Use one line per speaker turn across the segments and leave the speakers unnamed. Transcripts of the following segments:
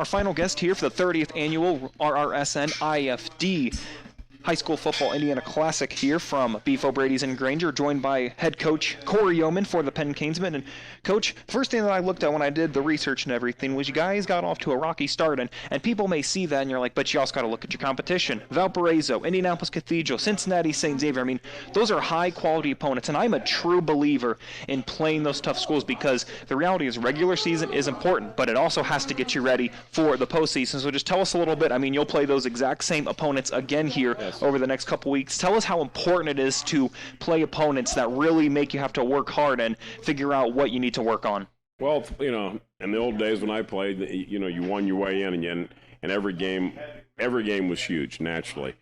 Our final guest here for the 30th annual RRSN IFD High School Football Indiana Classic here from Beef O'Brady's in Granger, joined by head coach Cory Yeoman for the Penn Kingsmen. And Coach, the first thing that I looked at when I did the research and everything was you guys got off to a rocky start, and people may see that and you're like, but you also got to look at your competition. Valparaiso, Indianapolis Cathedral, Cincinnati St. Xavier. I mean, those are high quality opponents, and I'm a true believer in playing those tough schools because the reality is regular season is important, but it also has to get you ready for the postseason. So just tell us a little bit. I mean, you'll play those exact same opponents again here over the next couple weeks. Tell us how important it is to play opponents that really make you have to work hard and figure out what you need to work on.
Well, you know, in the old days when I played, you know, you won your way in, and every game was huge, naturally,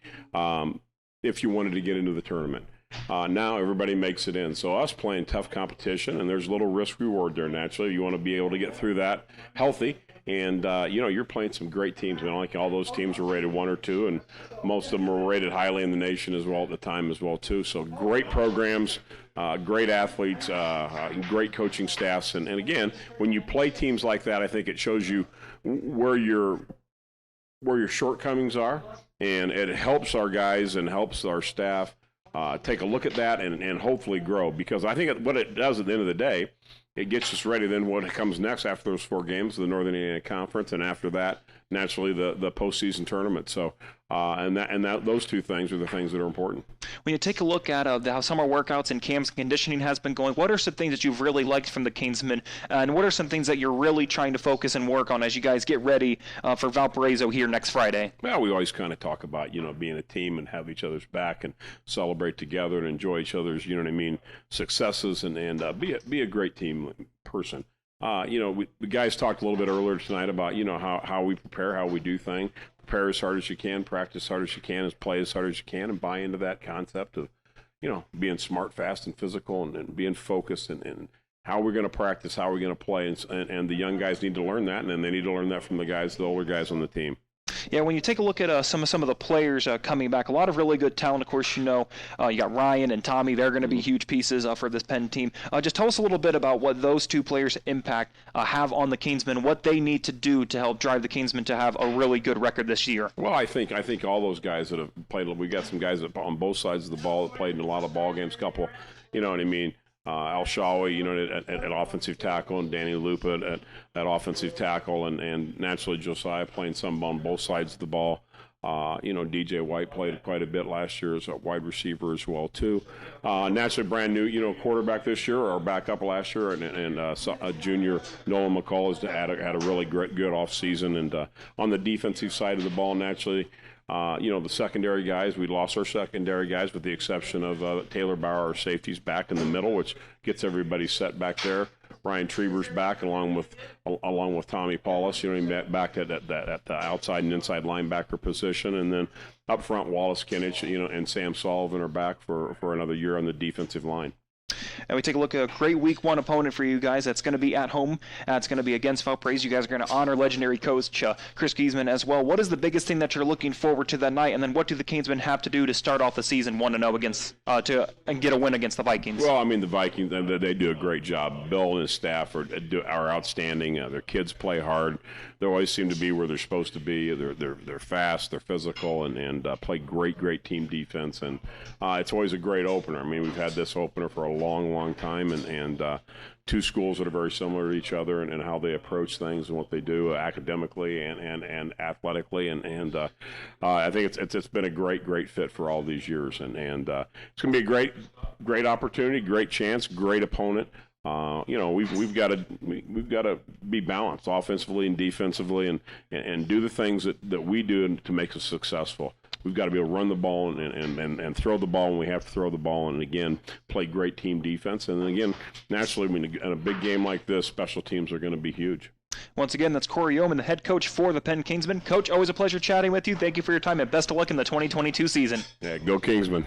if you wanted to get into the tournament. Now everybody makes it in. So us playing tough competition, and there's a little risk reward there, naturally. You want to be able to get through that healthy. And, you know, you're playing some great teams. I mean, like all those teams were rated 1 or 2, and most of them were rated highly in the nation as well at the time as well, too. So great programs, great athletes, great coaching staffs. And again, when you play teams like that, I think it shows you where your shortcomings are, and it helps our guys and helps our staff take a look at that and hopefully grow. Because I think what it does at the end of the day, it gets us ready then what comes next after those 4 games, the Northern Indiana Conference, and after that, naturally, the postseason tournament. So, those 2 things are the things that are important.
When you take a look at how summer workouts and camps and conditioning has been going, what are some things that you've really liked from the Kingsmen, and what are some things that you're really trying to focus and work on as you guys get ready for Valparaiso here next Friday?
Well, we always kind of talk about, you know, being a team and have each other's back and celebrate together and enjoy each other's, you know what I mean, successes and be a great team person. You know, the guys talked a little bit earlier tonight about, you know, how we prepare, how we do things. Prepare as hard as you can, practice as hard as you can, play as hard as you can, and buy into that concept of, you know, being smart, fast, and physical, and being focused, and how we're going to practice, how we're going to play. And the young guys need to learn that, and then they need to learn that from the older guys on the team.
Yeah, when you take a look at some of the players coming back, a lot of really good talent. Of course, you know, you got Ryan and Tommy. They're going to be huge pieces for this Penn team. Just tell us a little bit about what those 2 players' impact have on the Kingsmen, what they need to do to help drive the Kingsmen to have a really good record this year.
Well, I think all those guys that have played, we got some guys that on both sides of the ball that played in a lot of ball games, couple, you know what I mean, Al Shawi, you know, at offensive tackle, and Danny Lupa at offensive tackle, and naturally Josiah playing some on both sides of the ball. You know, DJ White played quite a bit last year as a wide receiver as well, too. Naturally brand new, you know, quarterback this year, or backup last year, and a junior, Nolan McCall, has had a really good offseason. And on the defensive side of the ball, naturally, you know, the secondary guys, we lost our secondary guys with the exception of Taylor Bauer, our safety's back in the middle, which gets everybody set back there. Ryan Treber's back along with Tommy Paulus, you know, back at the outside and inside linebacker position. And then up front, Wallace Kinich, you know, and Sam Sullivan are back for another year on the defensive line.
And we take a look at a great week 1 opponent for you guys. That's going to be at home. It's going to be against Valparaiso. You guys are going to honor legendary coach Chris Kingsman as well. What is the biggest thing that you're looking forward to that night? And then what do the Kingsmen have to do to start off the season 1-0 and get a win against the Vikings?
Well, I mean, the Vikings, they do a great job. Bill and his staff are outstanding. Their kids play hard. They always seem to be where they're supposed to be. They're fast, they're physical, and play great team defense. And it's always a great opener. I mean, we've had this opener for a long time, and 2 schools that are very similar to each other and how they approach things and what they do academically and athletically. And I think it's been a great fit for all these years. And it's going to be a great opportunity, great chance, great opponent. You know, we've got to be balanced offensively and defensively, and do the things that we do to make us successful. We've got to be able to run the ball and throw the ball when we have to throw the ball, and again, play great team defense. And then again, naturally, when in a big game like this, special teams are going to be huge.
Once again, that's Cory Yeoman, the head coach for the Penn Kingsmen. Coach, always a pleasure chatting with you. Thank you for your time, and best of luck in the 2022 season.
Yeah, go Kingsmen.